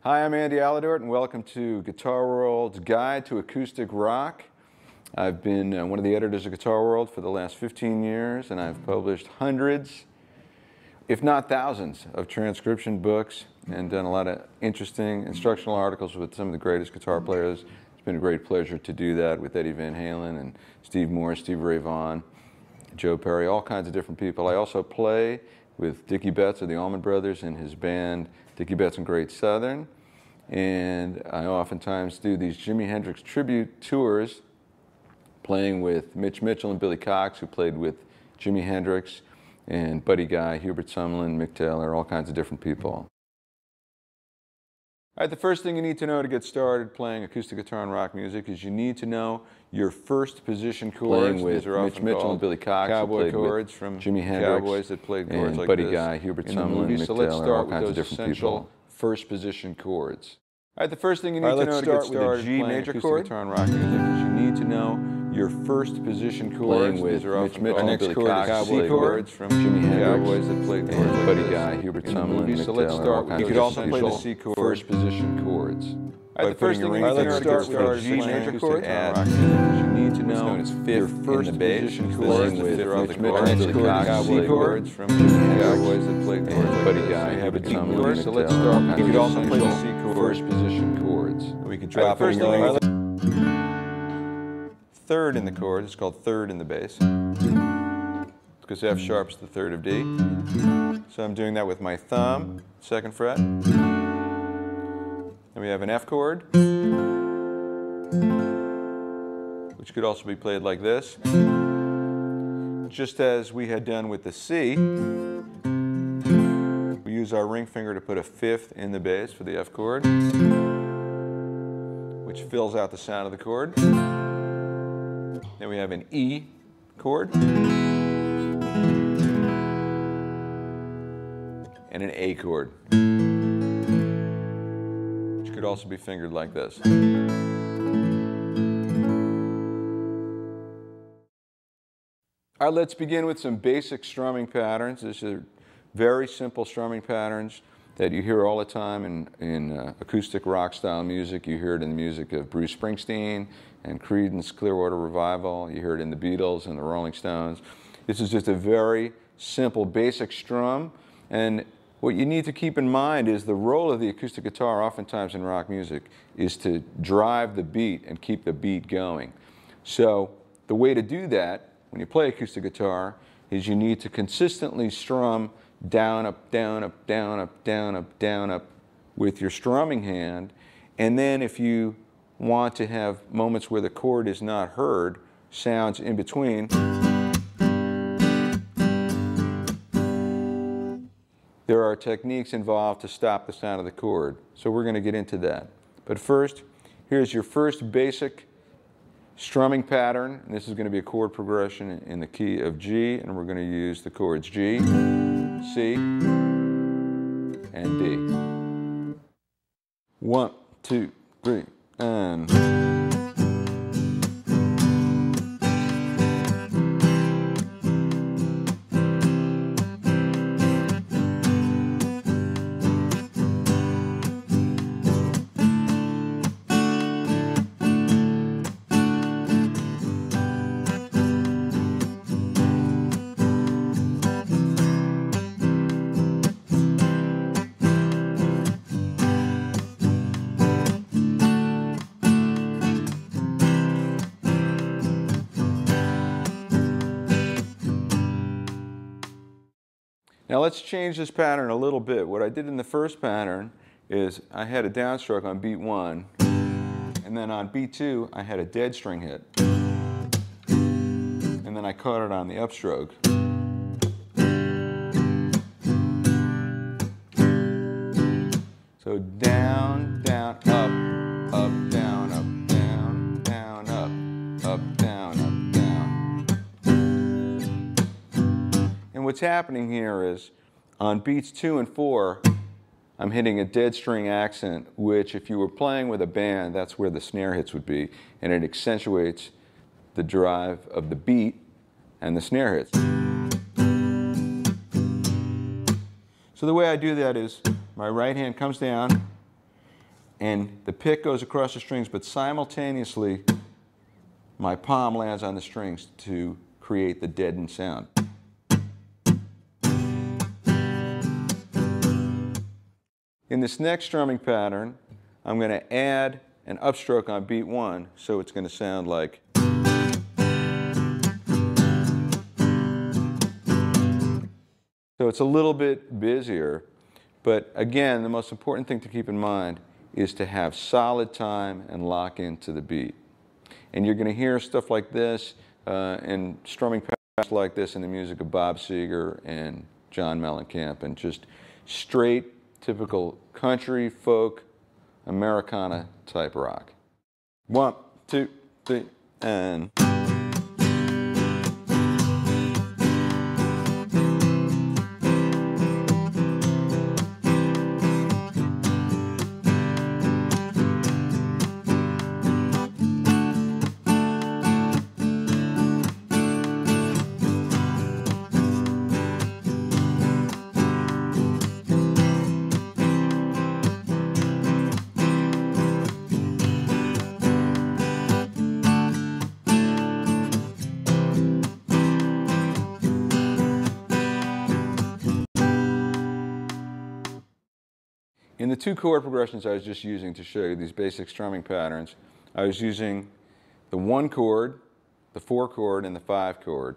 Hi, I'm Andy Aladort, and welcome to Guitar World's Guide to Acoustic Rock. I've been one of the editors of Guitar World for the last 15 years, and I've published hundreds, if not thousands, of transcription books and done a lot of interesting instructional articles with some of the greatest guitar players. It's been a great pleasure to do that with Eddie Van Halen and Steve Morse, Steve Ray Vaughan, Joe Perry, all kinds of different people. I also play with Dickie Betts of the Allman Brothers and his band Dickie Betts and Great Southern, and I oftentimes do these Jimi Hendrix tribute tours, playing with Mitch Mitchell and Billy Cox, who played with Jimi Hendrix, and Buddy Guy, Hubert Sumlin, Mick Taylor, all kinds of different people. All right, the first thing you need to know to get started playing acoustic guitar and rock music is you need to know your first position chords. Playing with Mitch Mitchell and Billy Cox, cowboy chords from Jimi Hendrix, Cowboys that played chords like Buddy Guy, Hubert Sumlin, Mick Taylor, all kinds of different people. First position chords. All right, the first thing you need to know to get started with a G major chord guitar and rock music is you need to know your first position chords. Playing with Mitch Mitchell and Billy Cox, cowboy chords from Jimi Hendrix, Cowboys that played chords like Buddy Guy, Hubert Sumlin, Mick So let's Taylor, start all with kinds you of could different also play people. the C chord. First position chords. All right, the first thing you need to know to get started G major chord add rock music is you need to know your first in the bass, position chords chords with with Mitch Mitch Mitchell Mitchell and and Billy Billy Cox, Cox, C chords from Jimi Cowboys that played chords like Buddy this. Guy, You have a D Sumlin, chord, Mick so let's Taylor, all start. kinds You of could also different play the people. C chord. First position chords. We could Drop drop it it in in third in the chord. It's called third in the bass, because F sharp's the third of D. So I'm doing that with my thumb, second fret. Then we have an F chord, which could also be played like this. Just as we had done with the C, we use our ring finger to put a fifth in the bass for the F chord, which fills out the sound of the chord. Then we have an E chord and an A chord, which could also be fingered like this. All right, let's begin with some basic strumming patterns. These are very simple strumming patterns that you hear all the time in acoustic rock style music. You hear it in the music of Bruce Springsteen and Creedence Clearwater Revival. You hear it in the Beatles and the Rolling Stones. This is just a very simple basic strum, and what you need to keep in mind is the role of the acoustic guitar oftentimes in rock music is to drive the beat and keep the beat going. So the way to do that when you play acoustic guitar is you need to consistently strum down, up, down, up, down, up, down, up, down, up with your strumming hand. And then if you want to have moments where the chord is not heard, sounds in between, there are techniques involved to stop the sound of the chord. So we're going to get into that. But first, here's your first basic strumming pattern. And this is going to be a chord progression in the key of G, and we're going to use the chords G, C, and D. 1, 2, 3, and... Now let's change this pattern a little bit. What I did in the first pattern is I had a downstroke on beat 1, and then on beat 2 I had a dead string hit, and then I caught it on the upstroke. So down, down, up, up, down, up, down, down, up, up, down, up, down. And what's happening here is on beats 2 and 4, I'm hitting a dead string accent, which if you were playing with a band, that's where the snare hits would be, and it accentuates the drive of the beat and the snare hits. So the way I do that is my right hand comes down and the pick goes across the strings, but simultaneously my palm lands on the strings to create the deadened sound. In this next strumming pattern, I'm going to add an upstroke on beat 1, so it's going to sound like. So it's a little bit busier, but again, the most important thing to keep in mind is to have solid time and lock into the beat. And you're going to hear stuff like this and strumming patterns like this in the music of Bob Seger and John Mellencamp, and just straight, typical country, folk, Americana type rock. 1, 2, 3, and. In the 2 chord progressions I was just using to show you these basic strumming patterns, I was using the 1 chord, the 4 chord, and the 5 chord.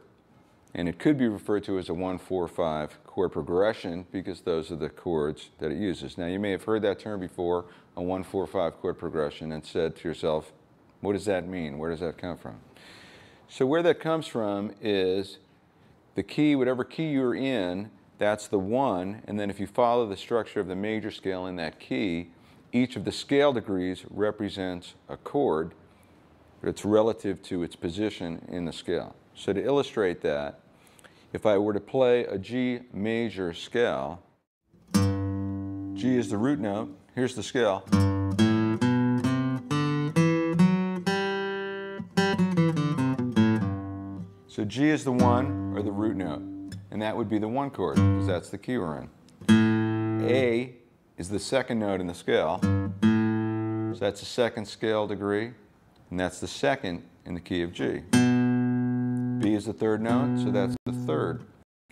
And it could be referred to as a 1-4-5 chord progression because those are the chords that it uses. Now you may have heard that term before, a 1-4-5 chord progression, and said to yourself, what does that mean? Where does that come from? So where that comes from is the key, whatever key you're in, that's the 1, and then if you follow the structure of the major scale in that key, each of the scale degrees represents a chord that's relative to its position in the scale. So to illustrate that, if I were to play a G major scale, G is the root note, here's the scale. So G is the 1, or the root note. And that would be the 1 chord, because that's the key we're in. A is the 2nd note in the scale, so that's the 2nd scale degree, and that's the 2nd in the key of G. B is the 3rd note, so that's the 3rd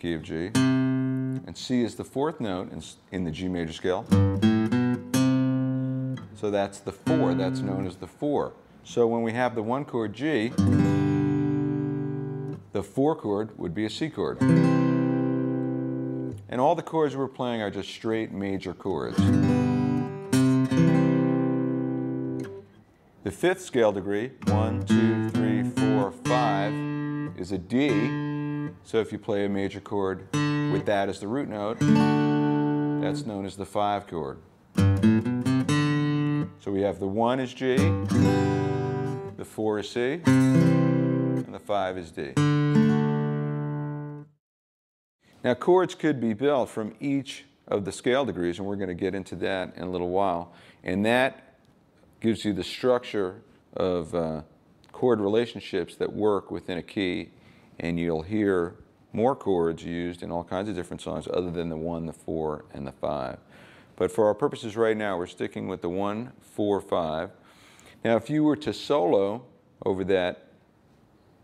key of G. And C is the 4th note in the G major scale, so that's the 4, that's known as the 4. So when we have the 1 chord G, the 4 chord would be a C chord. And all the chords we're playing are just straight major chords. The 5th scale degree, 1, 2, 3, 4, 5, is a D. So if you play a major chord with that as the root note, that's known as the 5 chord. So we have the 1 is G, the 4 is C, and the 5 is D. Now chords could be built from each of the scale degrees, and we're going to get into that in a little while. And that gives you the structure of chord relationships that work within a key, and you'll hear more chords used in all kinds of different songs other than the 1, the 4, and the 5. But for our purposes right now, we're sticking with the 1, 4, 5. Now if you were to solo over that,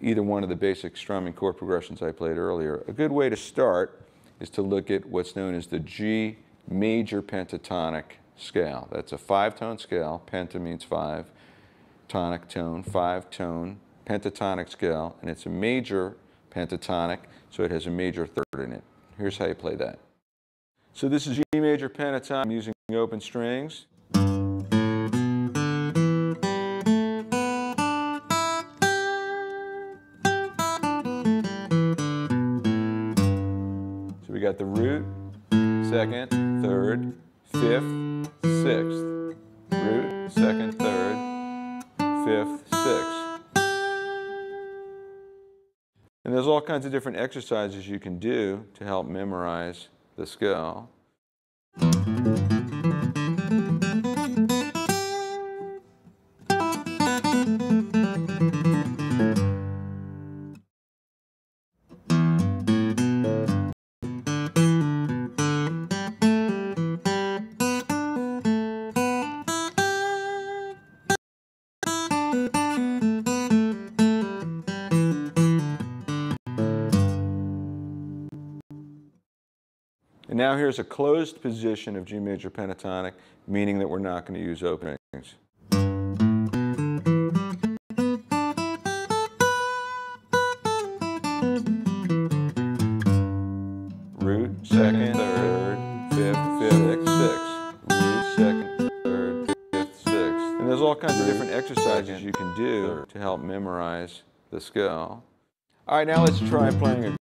either one of the basic strumming chord progressions I played earlier, a good way to start is to look at what's known as the G major pentatonic scale. That's a 5-tone scale. Penta means 5, tonic tone, 5-tone pentatonic scale, and it's a major pentatonic, so it has a major 3rd in it. Here's how you play that. So this is G major pentatonic. I'm using open strings. We got the root, 2nd, 3rd, 5th, 6th. Root, 2nd, 3rd, 5th, 6th. And there's all kinds of different exercises you can do to help memorize the scale. now here's a closed position of G major pentatonic, meaning that we're not going to use openings. Root, second, third, fifth, sixth. Root, second, third, fifth, sixth. And there's all kinds of different exercises you can do to help memorize the scale. All right, now let's try playing a